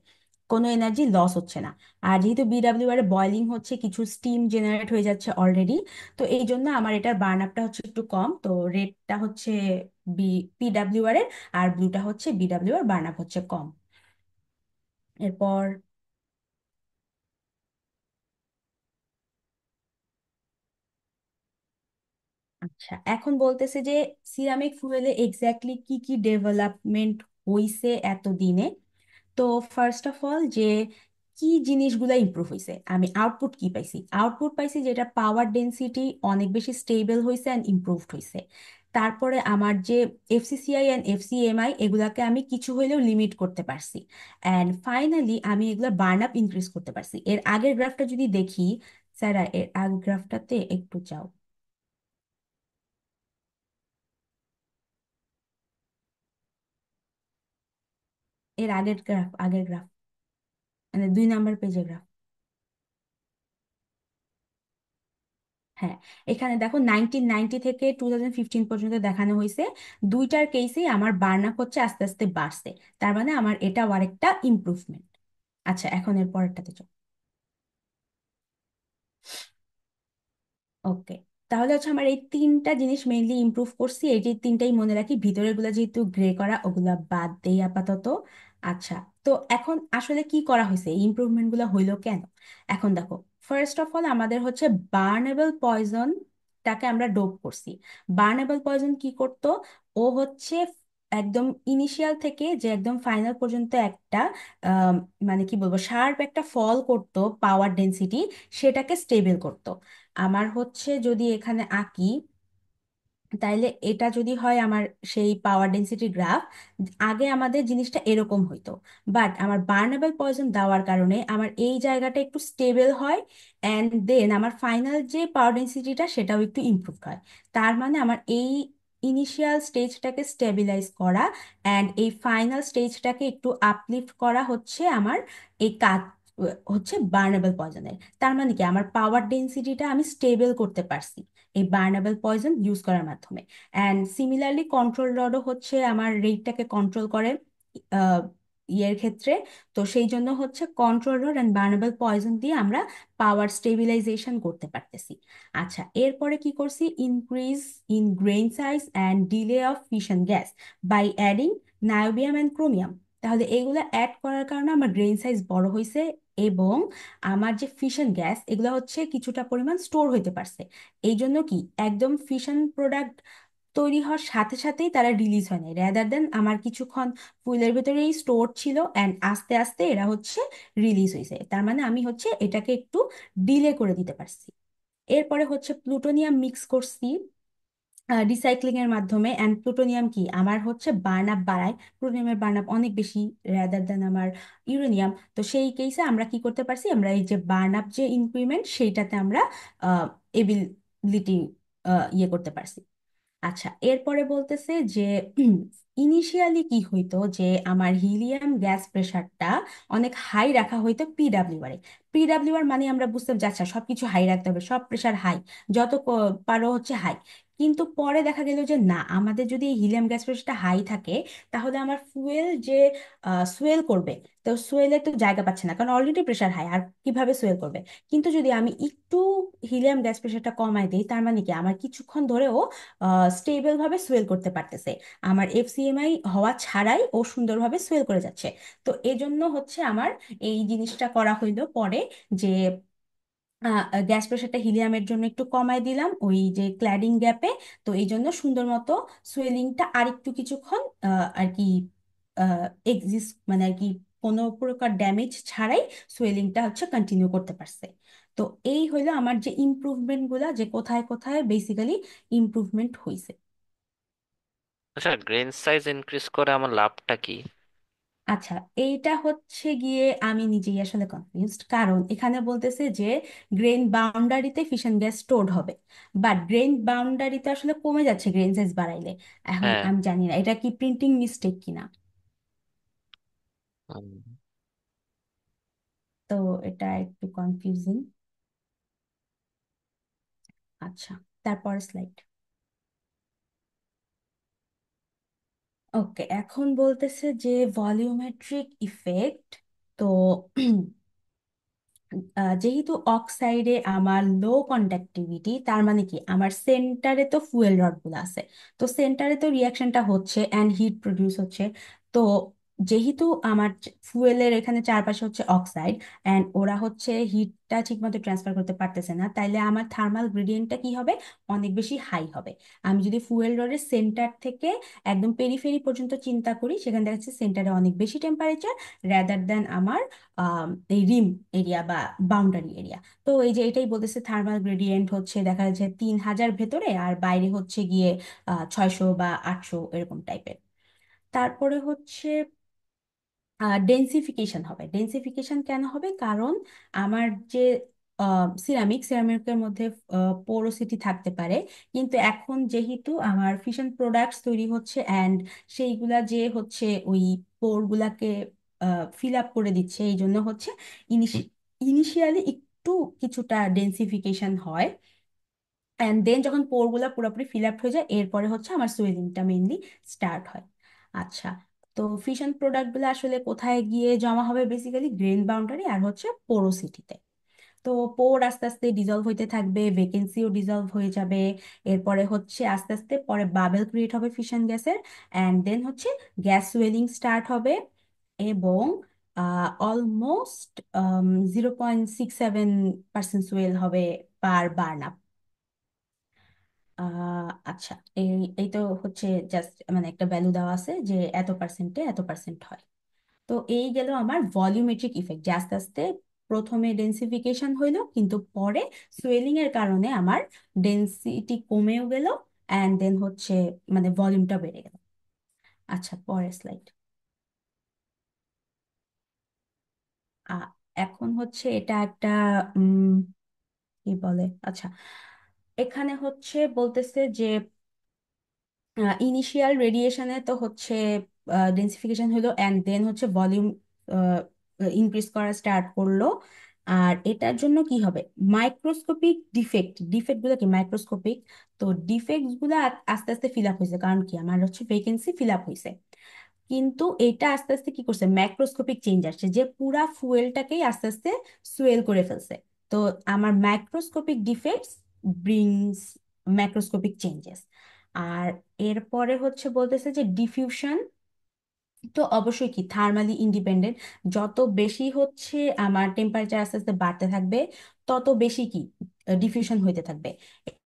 কোনো এনার্জি লস হচ্ছে না। আর যেহেতু বিডাব্লিউআর এ বয়েলিং হচ্ছে, কিছু স্টিম জেনারেট হয়ে যাচ্ছে অলরেডি, তো এই জন্য আমার এটার বার্ন আপটা হচ্ছে একটু কম। তো রেডটা হচ্ছে বি পিডাব্লিউআর এর, আর ব্লুটা হচ্ছে বিডাব্লিউআর, বার্ন আপ হচ্ছে কম। এরপর আচ্ছা, এখন বলতেছে যে সিরামিক ফুয়েলে এক্স্যাক্টলি কি কি ডেভেলপমেন্ট হইছে এতদিনে। তো ফার্স্ট অফ অল, যে কি জিনিসগুলো ইমপ্রুভ হয়েছে, আমি আউটপুট কি পাইছি, আউটপুট পাইছি যেটা পাওয়ার ডেনসিটি অনেক বেশি স্টেবল হয়েছে অ্যান্ড ইমপ্রুভড হয়েছে। তারপরে আমার যে এফসিসিআই অ্যান্ড এফসিএমআই, এগুলাকে আমি কিছু হইলেও লিমিট করতে পারছি। অ্যান্ড ফাইনালি আমি এগুলো বার্ন আপ ইনক্রিজ করতে পারছি। এর আগের গ্রাফটা যদি দেখি, স্যারা এর আগের গ্রাফটাতে একটু যাও, এর আগের গ্রাফ, আগের গ্রাফ, মানে 2 নাম্বার পেজের গ্রাফ। হ্যাঁ, এখানে দেখো 1990 থেকে 2015 পর্যন্ত দেখানো হয়েছে, দুইটার কেসেই আমার বার্ন আপ হচ্ছে আস্তে আস্তে বাড়ছে। তার মানে আমার এটা আরেকটা ইমপ্রুভমেন্ট। আচ্ছা, এখন এর পরেরটাতে চল। ওকে, তাহলে হচ্ছে আমার এই তিনটা জিনিস মেইনলি ইমপ্রুভ করছি, এই যে তিনটাই মনে রাখি, ভিতরের গুলা যেহেতু গ্রে করা, ওগুলা বাদ দেই আপাতত। আচ্ছা, তো এখন আসলে কি করা হয়েছে, এই ইমপ্রুভমেন্ট গুলো হইলো কেন? এখন দেখো, ফার্স্ট অফ অল আমাদের হচ্ছে বার্নেবল পয়জন টাকে আমরা ডোপ করছি। বার্নেবল পয়জন কি করতো, ও হচ্ছে একদম ইনিশিয়াল থেকে যে একদম ফাইনাল পর্যন্ত একটা আহ, মানে কি বলবো, শার্প একটা ফল করতো পাওয়ার ডেন্সিটি, সেটাকে স্টেবল করতো। আমার হচ্ছে যদি এখানে আঁকি, তাইলে এটা যদি হয় আমার সেই পাওয়ার ডেন্সিটি গ্রাফ, আগে আমাদের জিনিসটা এরকম হইতো। বাট আমার বার্নেবল পয়জন দেওয়ার কারণে আমার এই জায়গাটা একটু স্টেবল হয়, অ্যান্ড দেন আমার ফাইনাল যে পাওয়ার ডেন্সিটিটা সেটাও একটু ইমপ্রুভ হয়। তার মানে আমার এই ইনিশিয়াল স্টেজটাকে স্টেবিলাইজ করা অ্যান্ড এই ফাইনাল স্টেজটাকে একটু আপলিফট করা হচ্ছে আমার এই কাজ, হচ্ছে বার্নেবল পয়জনের। তার মানে কি, আমার পাওয়ার ডেন্সিটিটা আমি স্টেবল করতে পারছি এই বার্নেবল পয়জন ইউজ করার মাধ্যমে। অ্যান্ড সিমিলারলি কন্ট্রোল রডও হচ্ছে আমার রেটটাকে কন্ট্রোল করে আহ, ইয়ের ক্ষেত্রে। তো সেই জন্য হচ্ছে কন্ট্রোল রড অ্যান্ড বার্নেবল পয়জন দিয়ে আমরা পাওয়ার স্টেবিলাইজেশন করতে পারতেছি। আচ্ছা, এরপরে কি করছি, increase in grain size and delay of fission gas by adding niobium and chromium. তাহলে এগুলো অ্যাড করার কারণে আমার গ্রেইন সাইজ বড় হয়েছে, এবং আমার যে ফিশন গ্যাস, এগুলো হচ্ছে কিছুটা পরিমাণ স্টোর হইতে পারছে। এই জন্য কি, একদম ফিশন প্রোডাক্ট তৈরি হওয়ার সাথে সাথেই তারা রিলিজ হয় না, রেদার দেন আমার কিছুক্ষণ ফুলের ভেতরেই স্টোর ছিল অ্যান্ড আস্তে আস্তে এরা হচ্ছে রিলিজ হয়েছে। তার মানে আমি হচ্ছে এটাকে একটু ডিলে করে দিতে পারছি। এরপরে হচ্ছে প্লুটোনিয়াম মিক্স করছি রিসাইক্লিং এর মাধ্যমে। অ্যান্ড প্লুটোনিয়াম কি আমার হচ্ছে বার্ন আপ বাড়ায়, প্লুটোনিয়ামের বার্ন আপ অনেক বেশি রেদার দেন আমার ইউরেনিয়াম। তো সেই কেসে আমরা কি করতে পারছি, আমরা এই যে বার্ন আপ যে ইনক্রিমেন্ট, সেইটাতে আমরা এবিলিটি ইয়ে করতে পারছি। আচ্ছা, এরপরে বলতেছে যে ইনিশিয়ালি কি হইতো, যে আমার হিলিয়াম গ্যাস প্রেশারটা অনেক হাই রাখা হইতো পিডাব্লিউআর এ। পিডাব্লিউআর মানে আমরা বুঝতে পারছি, আচ্ছা সবকিছু হাই রাখতে হবে, সব প্রেশার হাই, যত পারো হচ্ছে হাই। কিন্তু পরে দেখা গেল যে না, আমাদের যদি এই হিলিয়াম গ্যাস প্রেশারটা হাই থাকে, তাহলে আমার ফুয়েল যে সুয়েল করবে, তো সুয়েলের তো জায়গা পাচ্ছে না, কারণ অলরেডি প্রেশার হাই, আর কিভাবে সুয়েল করবে। কিন্তু যদি আমি একটু হিলিয়াম গ্যাস প্রেশারটা কমাই দিই, তার মানে কি, আমার কিছুক্ষণ ধরে ও স্টেবল ভাবে সুয়েল করতে পারতেছে, আমার এফসিএমআই হওয়া ছাড়াই ও সুন্দরভাবে সুয়েল করে যাচ্ছে। তো এজন্য হচ্ছে আমার এই জিনিসটা করা হইলো পরে, যে গ্যাস প্রেশারটা হিলিয়ামের জন্য একটু কমায় দিলাম ওই যে ক্ল্যাডিং গ্যাপে। তো এই জন্য সুন্দর মতো সুয়েলিংটা আরেকটু কিছুক্ষণ আর কি এক্সিস্ট, মানে আর কি কোনো প্রকার ড্যামেজ ছাড়াই সুয়েলিংটা হচ্ছে কন্টিনিউ করতে পারছে। তো এই হইলো আমার যে ইমপ্রুভমেন্ট গুলা, যে কোথায় কোথায় বেসিক্যালি ইমপ্রুভমেন্ট হয়েছে। আচ্ছা, গ্রেন সাইজ ইনক্রিজ করে আমার লাভটা কি? আচ্ছা, এইটা হচ্ছে গিয়ে আমি নিজেই আসলে কনফিউজড, কারণ এখানে বলতেছে যে গ্রেন বাউন্ডারিতে ফিশন গ্যাস স্টোরড হবে, বাট গ্রেন বাউন্ডারিতে আসলে কমে যাচ্ছে গ্রেন সাইজ বাড়াইলে। এখন হ্যাঁ। আমি জানি না এটা কি প্রিন্টিং মিস্টেক কিনা। উম, তো এটা একটু কনফিউজিং। আচ্ছা, তারপর স্লাইড। ওকে, এখন বলতেছে যে ভলিউমেট্রিক ইফেক্ট। তো যেহেতু অক্সাইডে আমার লো কন্ডাক্টিভিটি, তার মানে কি আমার সেন্টারে তো ফুয়েল রড গুলো আছে, তো সেন্টারে তো রিয়াকশনটা হচ্ছে অ্যান্ড হিট প্রডিউস হচ্ছে। তো যেহেতু আমার ফুয়েলের এখানে চারপাশে হচ্ছে অক্সাইড অ্যান্ড ওরা হচ্ছে হিটটা ঠিকমতো ট্রান্সফার করতে পারতেছে না, তাইলে আমার থার্মাল গ্রেডিয়েন্টটা কি হবে, অনেক বেশি হাই হবে। আমি যদি ফুয়েল রডের সেন্টার থেকে একদম পেরিফেরি পর্যন্ত চিন্তা করি, সেখানে দেখা যাচ্ছে সেন্টারে অনেক বেশি টেম্পারেচার রাদার দেন আমার এই রিম এরিয়া বা বাউন্ডারি এরিয়া। তো এই যে এটাই বলতেছে থার্মাল গ্রেডিয়েন্ট হচ্ছে দেখা যাচ্ছে 3000 ভেতরে আর বাইরে হচ্ছে গিয়ে 600 বা 800 এরকম টাইপের। তারপরে হচ্ছে ডেন্সিফিকেশন হবে। ডেন্সিফিকেশন কেন হবে, কারণ আমার যে সিরামিকের মধ্যে পোরোসিটি থাকতে পারে, কিন্তু এখন যেহেতু আমার ফিশন প্রোডাক্টস তৈরি হচ্ছে অ্যান্ড সেইগুলা যে হচ্ছে ওই পোরগুলাকে ফিল আপ করে দিচ্ছে, এই জন্য হচ্ছে ইনিশিয়ালি একটু কিছুটা ডেন্সিফিকেশন হয়। অ্যান্ড দেন যখন পোরগুলা পুরোপুরি ফিল আপ হয়ে যায়, এরপরে হচ্ছে আমার সুইলিংটা মেইনলি স্টার্ট হয়। আচ্ছা, তো ফিশন প্রোডাক্টগুলো আসলে কোথায় গিয়ে জমা হবে, বেসিক্যালি গ্রেন বাউন্ডারি আর হচ্ছে পোরোসিটিতে। তো পোর আস্তে আস্তে ডিজলভ হইতে থাকবে, ভেকেন্সিও ডিজলভ হয়ে যাবে। এরপরে হচ্ছে আস্তে আস্তে পরে বাবেল ক্রিয়েট হবে ফিশন গ্যাসের, অ্যান্ড দেন হচ্ছে গ্যাস সুয়েলিং স্টার্ট হবে। এবং অলমোস্ট 0.67% সুয়েল হবে পার বার্ন। আচ্ছা, এই এই তো হচ্ছে জাস্ট মানে একটা ভ্যালু দেওয়া আছে যে এত পার্সেন্টে এত পার্সেন্ট হয়। তো এই গেল আমার ভলিউমেট্রিক ইফেক্ট, যে আস্তে আস্তে প্রথমে ডেন্সিফিকেশন হইলো কিন্তু পরে সুয়েলিং এর কারণে আমার ডেন্সিটি কমেও গেল অ্যান্ড দেন হচ্ছে মানে ভলিউমটা বেড়ে গেল। আচ্ছা, পরের স্লাইড। এখন হচ্ছে এটা একটা কি বলে, আচ্ছা, এখানে হচ্ছে বলতেছে যে ইনিশিয়াল রেডিয়েশনে তো হচ্ছে ডেন্সিফিকেশন হলো অ্যান্ড দেন হচ্ছে ভলিউম ইনক্রিজ করা স্টার্ট করলো। আর এটার জন্য কি হবে, মাইক্রোস্কোপিক ডিফেক্ট গুলো কি মাইক্রোস্কোপিক। তো ডিফেক্ট গুলো আস্তে আস্তে ফিল আপ হয়েছে, কারণ কি আমার হচ্ছে ভেকেন্সি ফিল আপ হয়েছে। কিন্তু এটা আস্তে আস্তে কি করছে, ম্যাক্রোস্কোপিক চেঞ্জ আসছে, যে পুরা ফুয়েলটাকেই আস্তে আস্তে সুয়েল করে ফেলছে। তো আমার microscopic defects brings macroscopic changes. আর এরপরে হচ্ছে বলতেছে যে ডিফিউশন তো অবশ্যই কি থার্মালি ইন্ডিপেন্ডেন্ট। যত বেশি হচ্ছে আমার টেম্পারেচার আস্তে আস্তে বাড়তে থাকবে, তত বেশি কি ডিফিউশন হইতে থাকবে।